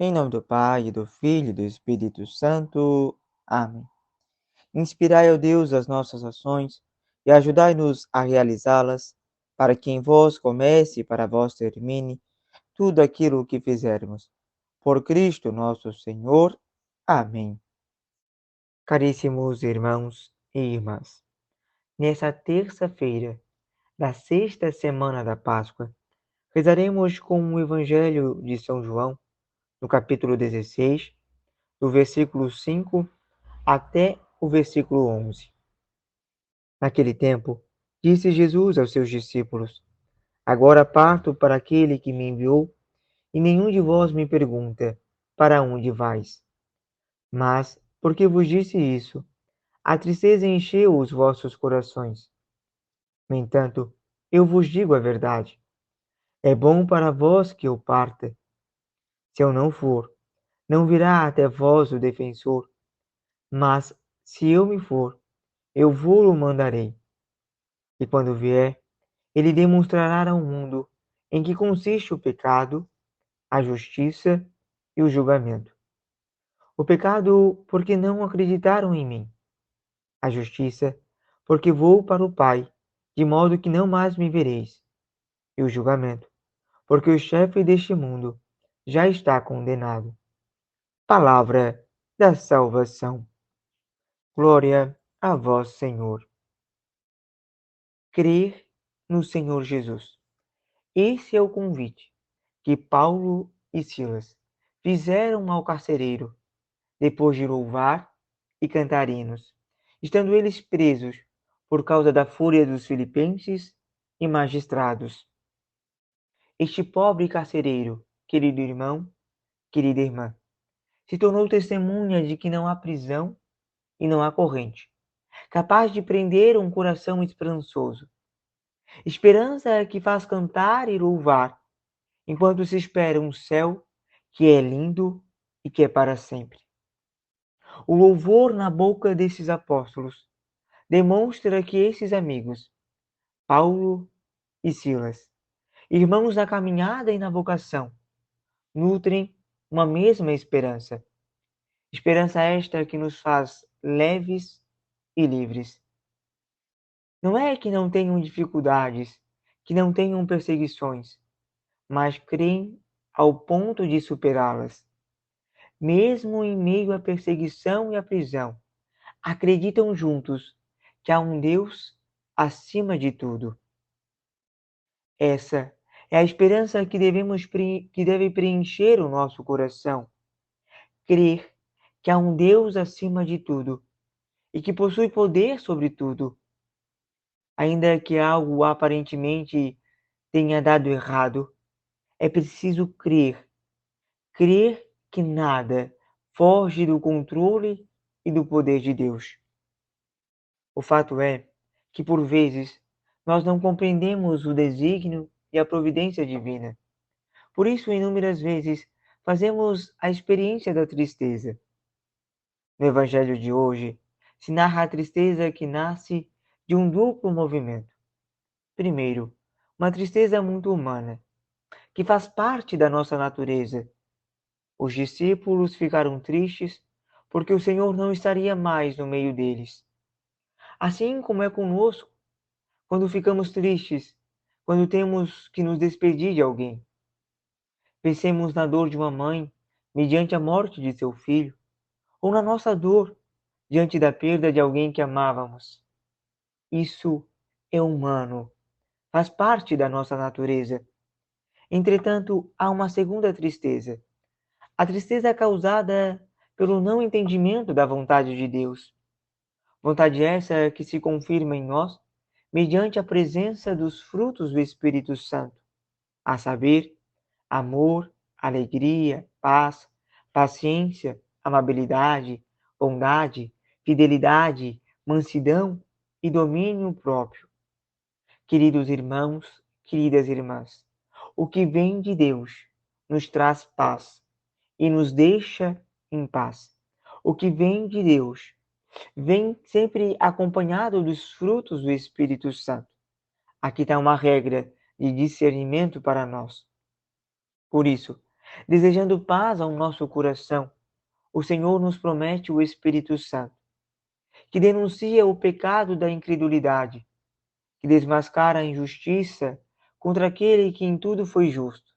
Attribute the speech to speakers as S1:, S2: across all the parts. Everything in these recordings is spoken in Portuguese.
S1: Em nome do Pai, do Filho e do Espírito Santo. Amém. Inspirai, ó Deus, as nossas ações e ajudai-nos a realizá-las, para que em vós comece e para vós termine tudo aquilo que fizermos. Por Cristo nosso Senhor. Amém. Caríssimos irmãos e irmãs, nessa terça-feira da sexta semana da Páscoa, rezaremos com o Evangelho de São João, no capítulo 16, do versículo 5 até o versículo 11. Naquele tempo, disse Jesus aos seus discípulos: Agora parto para aquele que me enviou, e nenhum de vós me pergunta: Para onde vais? Mas, porque vos disse isso, a tristeza encheu os vossos corações. No entanto, eu vos digo a verdade. É bom para vós que eu parta. Se eu não for, não virá até vós o defensor, mas, se eu me for, eu vou-lo mandarei. E quando vier, ele demonstrará ao mundo em que consiste o pecado, a justiça e o julgamento. O pecado, porque não acreditaram em mim. A justiça, porque vou para o Pai, de modo que não mais me vereis. E o julgamento, porque o chefe deste mundo já está condenado. Palavra da salvação. Glória a vós, Senhor. Crer no Senhor Jesus. Esse é o convite que Paulo e Silas fizeram ao carcereiro, depois de louvar e cantar hinos, estando eles presos por causa da fúria dos filipenses e magistrados. Este pobre carcereiro, querido irmão, querida irmã, se tornou testemunha de que não há prisão e não há corrente, capaz de prender um coração esperançoso. Esperança que faz cantar e louvar, enquanto se espera um céu que é lindo e que é para sempre. O louvor na boca desses apóstolos demonstra que esses amigos, Paulo e Silas, irmãos na caminhada e na vocação, nutrem uma mesma esperança. Esperança esta que nos faz leves e livres. Não é que não tenham dificuldades, que não tenham perseguições, mas creem ao ponto de superá-las. Mesmo em meio à perseguição e à prisão, acreditam juntos que há um Deus acima de tudo. Essa é a esperança que deve preencher o nosso coração. Crer que há um Deus acima de tudo e que possui poder sobre tudo. Ainda que algo aparentemente tenha dado errado, é preciso crer. Crer que nada foge do controle e do poder de Deus. O fato é que, por vezes, nós não compreendemos o desígnio e a providência divina. Por isso, inúmeras vezes, fazemos a experiência da tristeza. No Evangelho de hoje, se narra a tristeza que nasce de um duplo movimento. Primeiro, uma tristeza muito humana, que faz parte da nossa natureza. Os discípulos ficaram tristes porque o Senhor não estaria mais no meio deles. Assim como é conosco, quando ficamos tristes, quando temos que nos despedir de alguém. Pensemos na dor de uma mãe mediante a morte de seu filho, ou na nossa dor diante da perda de alguém que amávamos. Isso é humano, faz parte da nossa natureza. Entretanto, há uma segunda tristeza. A tristeza causada pelo não entendimento da vontade de Deus. Vontade essa que se confirma em nós mediante a presença dos frutos do Espírito Santo, a saber, amor, alegria, paz, paciência, amabilidade, bondade, fidelidade, mansidão e domínio próprio. Queridos irmãos, queridas irmãs, o que vem de Deus nos traz paz e nos deixa em paz. O que vem de Deus vem sempre acompanhado dos frutos do Espírito Santo. Aqui está uma regra de discernimento para nós. Por isso, Desejando paz ao nosso coração, o Senhor nos promete o Espírito Santo, que denuncia o pecado da incredulidade, que desmascara a injustiça contra aquele que em tudo foi justo,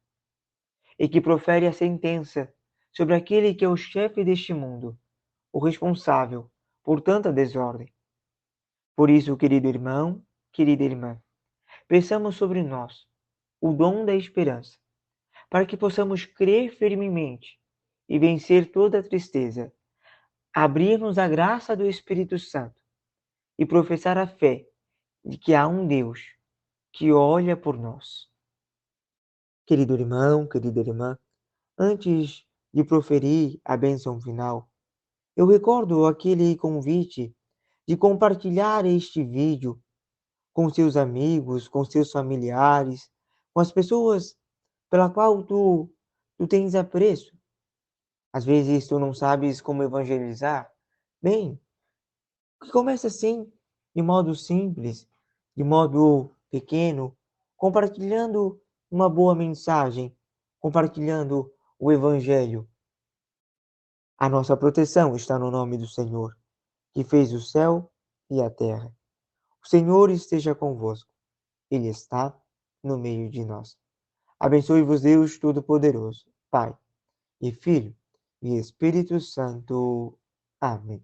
S1: e que profere a sentença sobre aquele que é o chefe deste mundo, o responsável por tanta desordem. Por isso, querido irmão, querida irmã, peçamos sobre nós o dom da esperança, para que possamos crer firmemente e vencer toda a tristeza, abrir-nos à graça do Espírito Santo e professar a fé de que há um Deus que olha por nós. Querido irmão, querida irmã, antes de proferir a bênção final, eu recordo aquele convite de compartilhar este vídeo com seus amigos, com seus familiares, com as pessoas pela qual tu tens apreço. Às vezes tu não sabes como evangelizar. Bem, que comece assim, de modo simples, de modo pequeno, compartilhando uma boa mensagem, compartilhando o Evangelho. A nossa proteção está no nome do Senhor, que fez o céu e a terra. O Senhor esteja convosco. Ele está no meio de nós. Abençoe-vos Deus Todo-Poderoso, Pai e Filho e Espírito Santo. Amém.